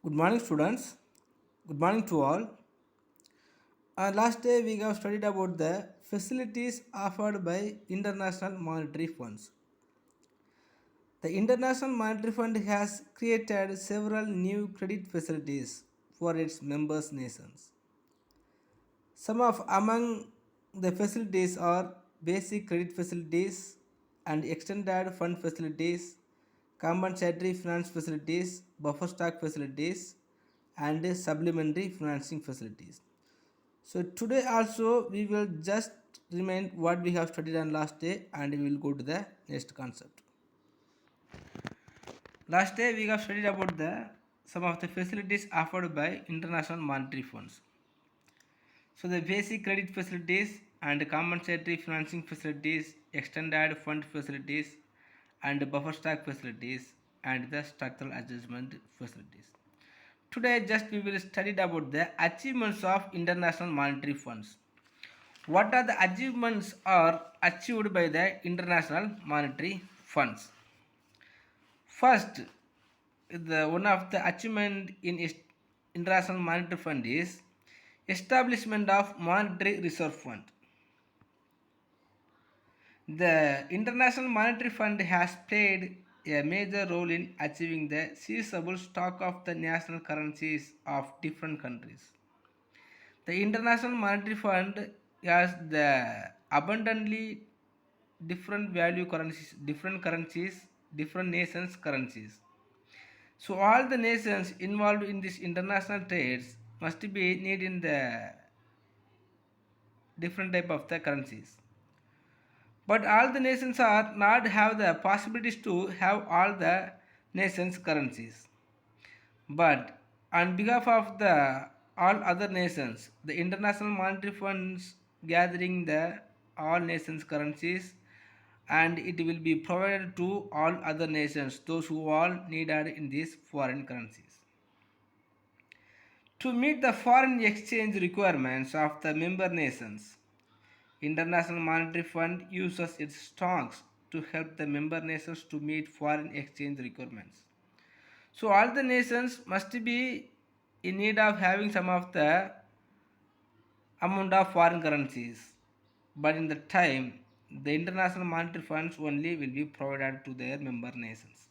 Good morning, students. Good morning to all. Last day we have studied about the facilities offered by International Monetary Funds. The International Monetary Fund has created several new credit facilities for its members nations. Some of among the facilities are basic credit facilities and extended fund facilities, compensatory finance facilities, buffer stock facilities, and supplementary financing facilities. So today also we will just remind what we have studied on last day and we will go to the next concept. Last day we have studied about the some of the facilities offered by international monetary funds. So the basic credit facilities and compensatory financing facilities, extended fund facilities and buffer stock facilities and the structural adjustment facilities. Today just we will study about the achievements of international monetary funds. What are the achievements are achieved by the international monetary funds? First, the one of the achievement in international monetary fund is establishment of monetary reserve fund. The international monetary fund has played a major role in achieving the seizable stock of the national currencies of different countries. The international monetary fund has the abundantly different value currencies, different nations currencies. So all the nations involved in this international trades must be needing the different type of the currencies. But all the nations are not have the possibilities to have all the nations currencies. But on behalf of the all other nations, the International Monetary Funds gathering the all nations currencies and it will be provided to all other nations, those who all needed in these foreign currencies. To meet the foreign exchange requirements of the member nations, International Monetary Fund uses its stocks to help the member nations to meet foreign exchange requirements. So all the nations must be in need of having some of the amount of foreign currencies. But in the time, the international monetary funds only will be provided to their member nations.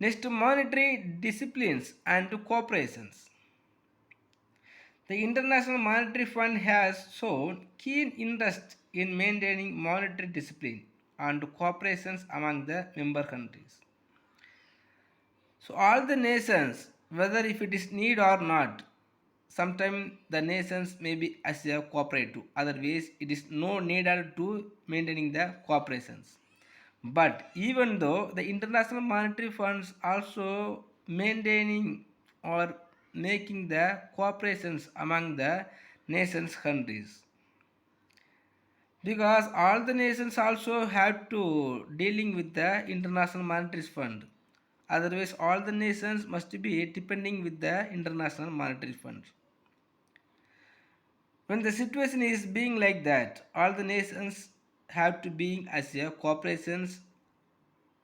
Next, monetary disciplines and cooperations. The International Monetary Fund has shown keen interest in maintaining monetary discipline and cooperations among the member countries. So all the nations, whether if it is need or not, sometimes the nations may be as a cooperative. Otherwise, it is no needed to maintaining the cooperations. But even though the international monetary funds also maintaining or making the cooperations among the nations countries, because all the nations also have to dealing with the international monetary fund, otherwise all the nations must be depending with the international monetary fund. When the situation is being like that, all the nations have to be as a cooperations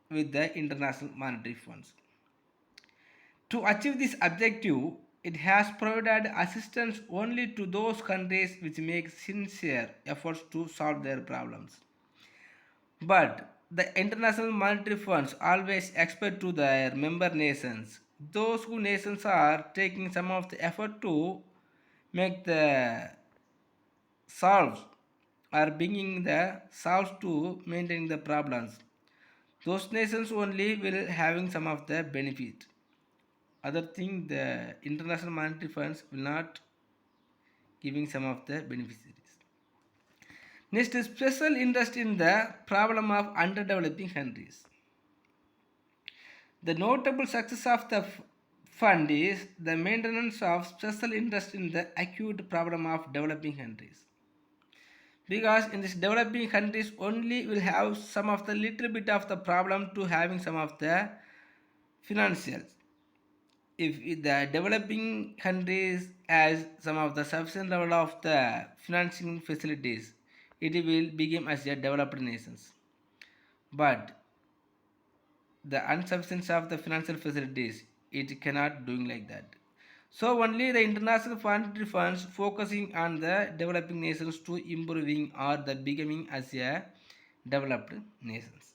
with the international monetary funds. To achieve this objective, it has provided assistance only to those countries which make sincere efforts to solve their problems. But the international monetary funds always expect to their member nations. Those who nations are taking some of the effort to make the solves or bringing the solves to maintain the problems. Those nations only will having some of the benefit. Other thing, the international monetary funds will not giving some of the beneficiaries. Next is special interest in the problem of underdeveloping countries. The notable success of the fund is the maintenance of special interest in the acute problem of developing countries. Because in this developing countries only will have some of the little bit of the problem to having some of the financials. If the developing countries has some of the sufficient level of the financing facilities, it will become as a developed nations. But the insufficiency of the financial facilities, it cannot doing like that. So only the international monetary funds focusing on the developing nations to improving or the becoming as a developed nations.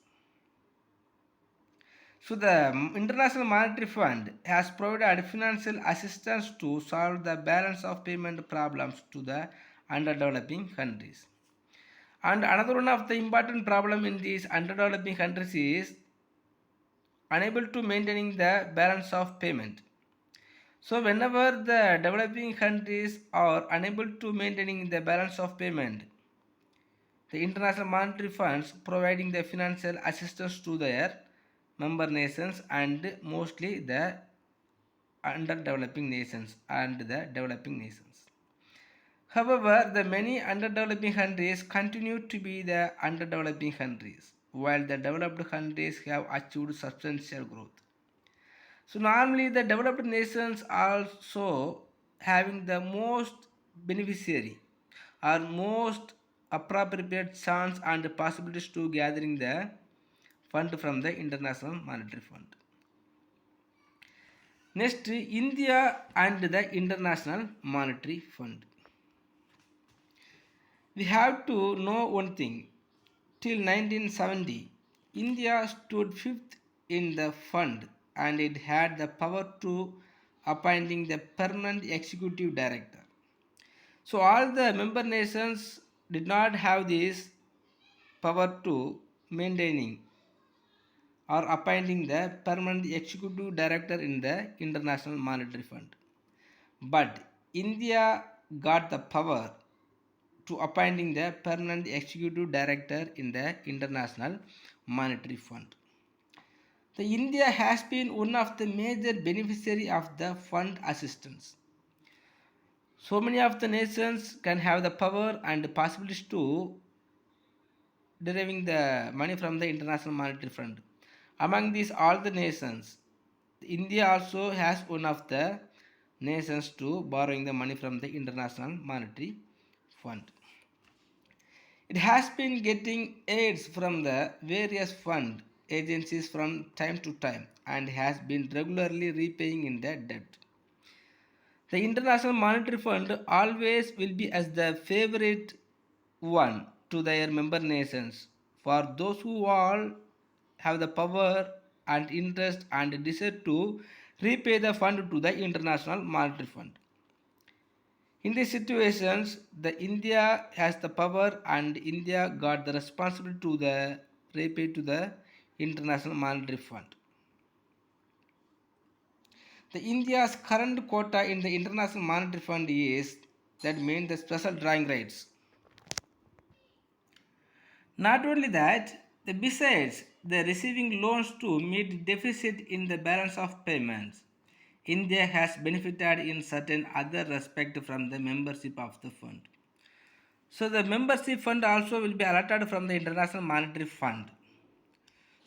So the International Monetary Fund has provided financial assistance to solve the balance of payment problems to the underdeveloping countries. And another one of the important problem in these underdeveloping countries is unable to maintaining the balance of payment. So whenever the developing countries are unable to maintaining the balance of payment, the international monetary funds providing the financial assistance to their member nations and mostly the underdeveloping nations and the developing nations. However, the many underdeveloping countries continue to be the underdeveloping countries, while the developed countries have achieved substantial growth. So normally the developed nations also having the most beneficiary or most appropriate chance and possibilities to gathering the fund from the International Monetary Fund. Next, India and the International Monetary Fund. We have to know one thing. Till 1970, India stood fifth in the fund and it had the power to appointing the permanent executive director. So all the member nations did not have this power to maintaining or appointing the permanent executive director in the International Monetary Fund. But India got the power to appointing the permanent executive director in the International Monetary Fund. The India has been one of the major beneficiary of the fund assistance. So many of the nations can have the power and possibilities to deriving the money from the International Monetary Fund. Among these all the nations, India also has one of the nations to borrowing the money from the International Monetary Fund. It has been getting aids from the various fund agencies from time to time and has been regularly repaying in the debt. The International Monetary Fund always will be as the favorite one to their member nations for those who all have the power and interest and desire to repay the fund to the International Monetary Fund. In these situations, the India has the power and India got the responsibility to the repay to the International Monetary Fund. The India's current quota in the International Monetary Fund is that means the special drawing rights. Not only that, besides the receiving loans to meet deficit in the balance of payments, India has benefited in certain other respect from the membership of the fund. So the membership fund also will be allotted from the International Monetary Fund.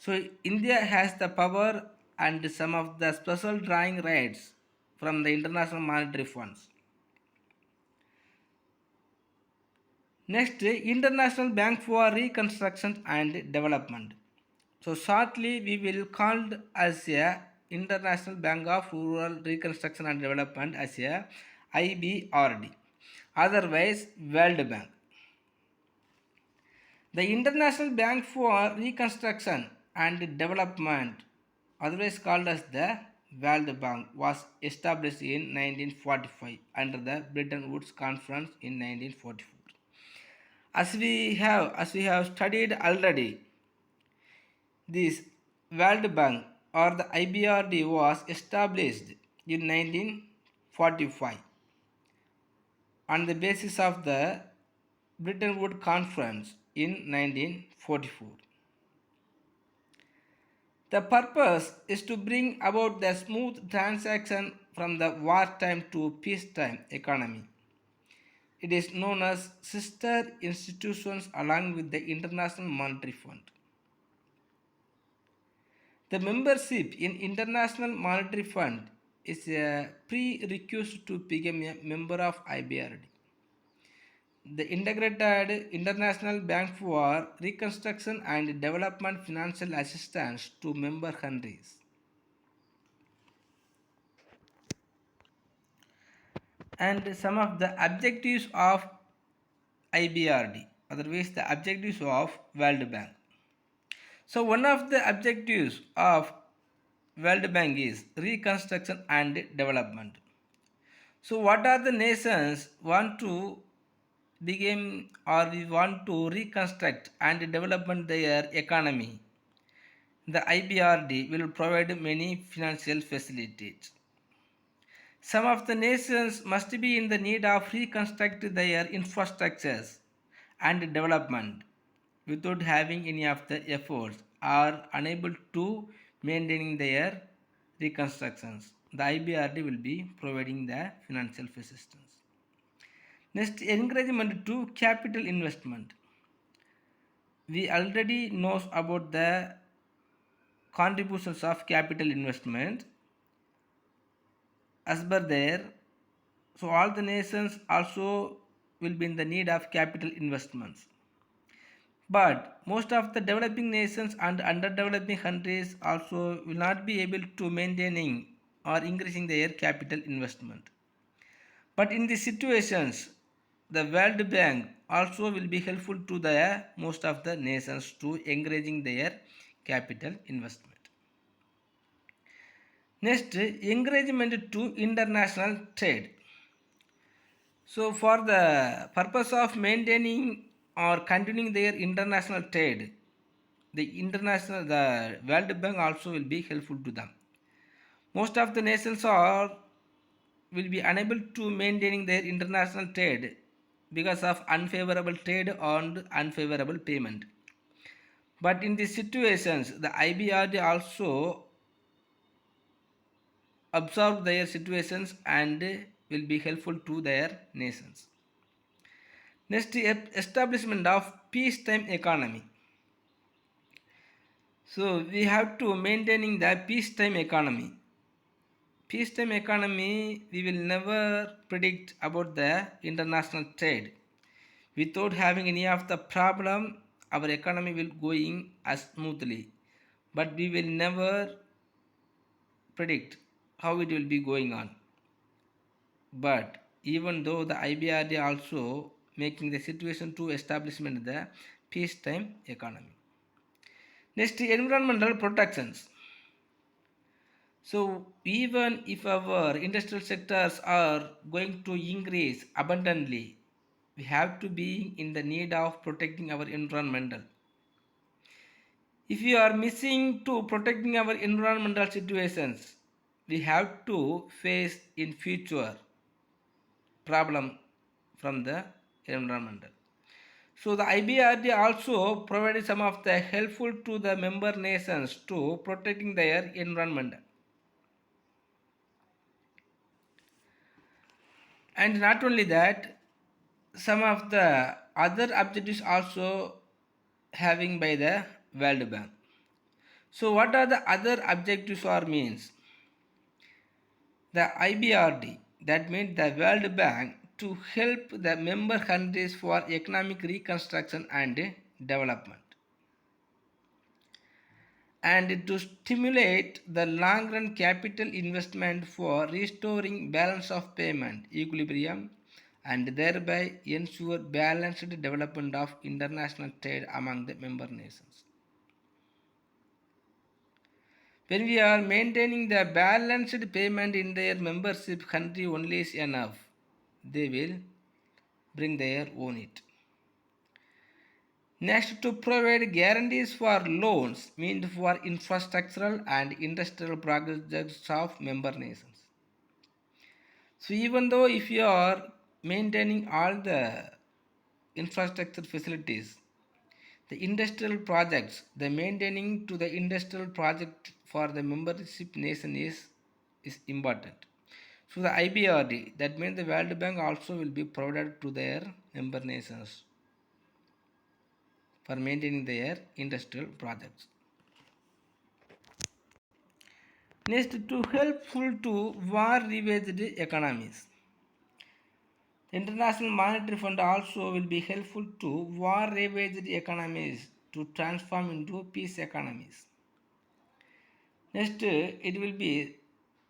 So India has the power and some of the special drawing rights from the International Monetary Funds. Next, International Bank for Reconstruction and Development. So shortly we will called as a International Bank of Rural Reconstruction and Development as a IBRD, otherwise World Bank. The International Bank for Reconstruction and Development, otherwise called as the World Bank, was established in 1945 under the Bretton Woods Conference in 1944. As we have studied already, this World Bank or the IBRD was established in 1945 on the basis of the Bretton Woods Conference in 1944. The purpose is to bring about the smooth transaction from the wartime to peacetime economy. It is known as sister institutions along with the International Monetary Fund. The membership in International Monetary Fund is a prerequisite to become a member of IBRD. The Integrated International Bank for Reconstruction and Development financial assistance to member countries. and some of the objectives of IBRD, otherwise the objectives of World Bank. So one of the objectives of World Bank is reconstruction and development. So what are the nations want to begin or we want to reconstruct and develop their economy? The IBRD will provide many financial facilities. Some of the nations must be in the need of reconstruct their infrastructures and development without having any of the efforts are unable to maintaining their reconstructions. The IBRD will be providing the financial assistance. Next, encouragement to capital investment. We already know about the contributions of capital investment as per there. So all the nations also will be in the need of capital investments. But most of the developing nations and underdeveloping countries also will not be able to maintaining or increasing their capital investment. But in these situations, the World Bank also will be helpful to the most of the nations to encouraging their capital investment. Next, encouragement to international trade. So for the purpose of maintaining or continuing their international trade, the World Bank also will be helpful to them. Most of the nations are will be unable to maintaining their international trade because of unfavorable trade and unfavorable payment. But in these situations, the IBRD also observe their situations and will be helpful to their nations. Next, establishment of peacetime economy. So we have to maintaining the peacetime economy. Peacetime economy, we will never predict about the international trade. Without having any of the problem, our economy will going as smoothly. But we will never predict how it will be going on. But even though the IBRD also making the situation to establishment the peacetime economy. Next, environmental protections. So even if our industrial sectors are going to increase abundantly, we have to be in the need of protecting our environmental. If we are missing to protecting our environmental situations, we have to face in future problem from the environmental. So the IBRD also provided some of the helpful to the member nations to protecting their environment. And not only that, some of the other objectives also having by the World Bank. So what are the other objectives or means? The IBRD, that means the World Bank, to help the member countries for economic reconstruction and development, and to stimulate the long run capital investment for restoring balance of payment equilibrium and thereby ensure balanced development of international trade among the member nations. When we are maintaining the balanced payment in their membership country only is enough, they will bring their own it. Next, to provide guarantees for loans meant for infrastructural and industrial projects of member nations. So even though if you are maintaining all the infrastructure facilities, the industrial projects, the maintaining to the industrial project for the membership nation is important. So the IBRD, that means the World Bank also will be provided to their member nations for maintaining their industrial projects. Next, to helpful to war ravaged economies. International Monetary Fund also will be helpful to war ravaged economies to transform into peace economies. Next, it will be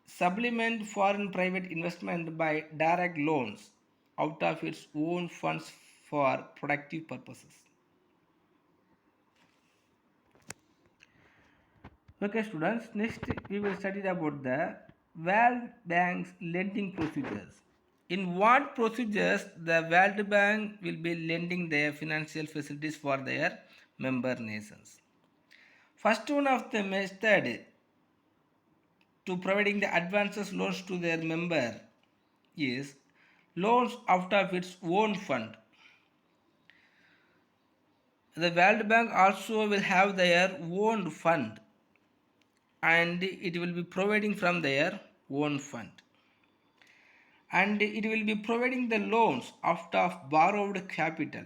supplement foreign private investment by direct loans out of its own funds for productive purposes. Okay, students, next we will study about the World Bank's lending procedures. In what procedures the World Bank will be lending their financial facilities for their member nations. First one of the method to providing the advances loans to their member is loans out of its own fund. The World Bank also will have their own fund and it will be providing from their own fund. And it will be providing the loans out of borrowed capital.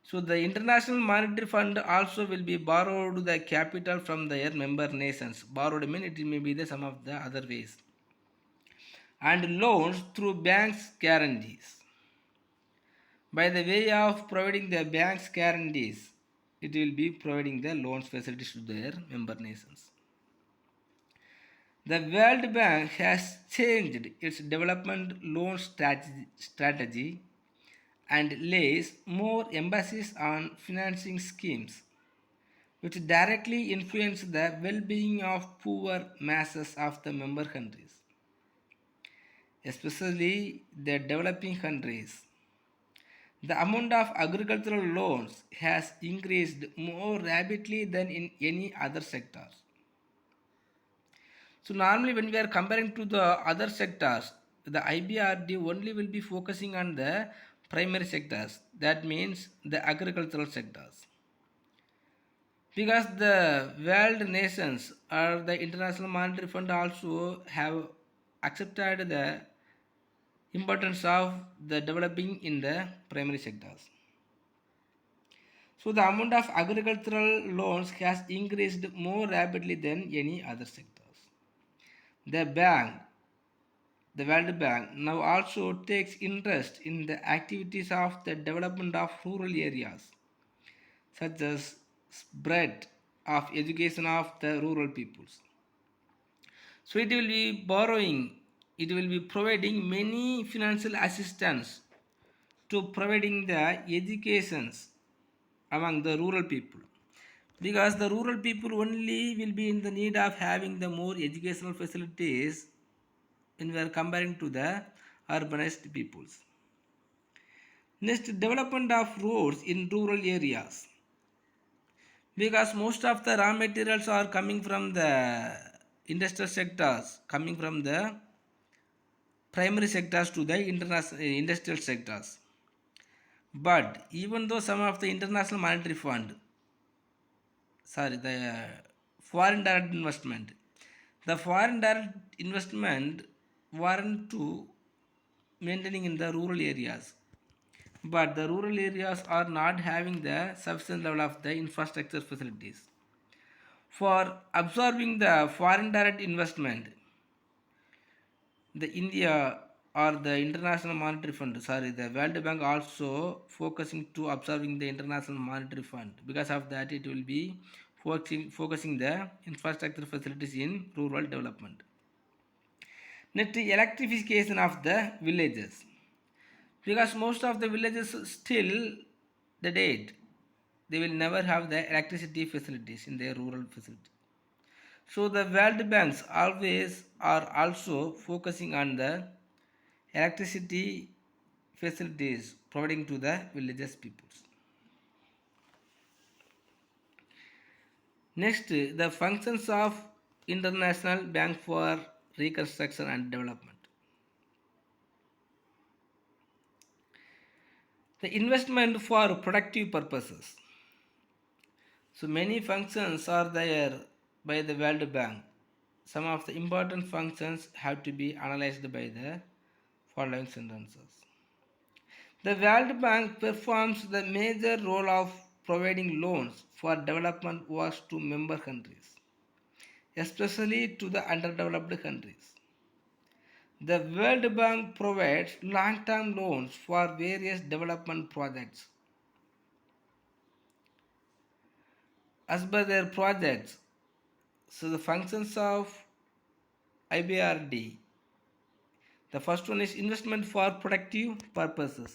So the International Monetary Fund also will be borrowed the capital from their member nations. Borrowed mean it may be the some of the other ways. And loans through banks guarantees. By the way of providing the banks guarantees, it will be providing the loans facilities to their member nations. The World Bank has changed its development loan strategy and lays more emphasis on financing schemes which directly influence the well-being of poor masses of the member countries, especially the developing countries. The amount of agricultural loans has increased more rapidly than in any other sector. So normally when we are comparing to the other sectors, the IBRD only will be focusing on the primary sectors. That means the agricultural sectors. Because the world nations or the International Monetary Fund also have accepted the importance of the developing in the primary sectors. So the amount of agricultural loans has increased more rapidly than any other sectors. The bank, the World Bank, now also takes interest in the activities of the development of rural areas, such as spread of education of the rural peoples. So it will be borrowing, it will be providing many financial assistance to providing the educations among the rural people, because the rural people only will be in the need of having the more educational facilities when we are comparing to the urbanized peoples. Next, development of roads in rural areas, because most of the raw materials are coming from the industrial sectors, coming from the primary sectors to the international industrial sectors. But even though some of the International Monetary Fund, sorry, the foreign direct investment, the foreign direct investment weren't to maintaining in the rural areas, but the rural areas are not having the sufficient level of the infrastructure facilities. For absorbing the foreign direct investment, the India or the International Monetary Fund, sorry, the World Bank also focusing to absorbing the International Monetary Fund. Because of that, it will be focusing the infrastructure facilities in rural development. Next, electrification of the villages, because most of the villages still the date they will never have the electricity facilities in their rural facility. So the world banks always are also focusing on the electricity facilities providing to the villages peoples. Next, the functions of International Bank for Reconstruction and Development. The investment for productive purposes. So many functions are there by the World Bank. Some of the important functions have to be analyzed by the following sentences. The World Bank performs the major role of providing loans for development works to member countries, especially to the underdeveloped countries. The World Bank provides long-term loans for various development projects. As per their projects, so the functions of IBRD. The first one is investment for productive purposes.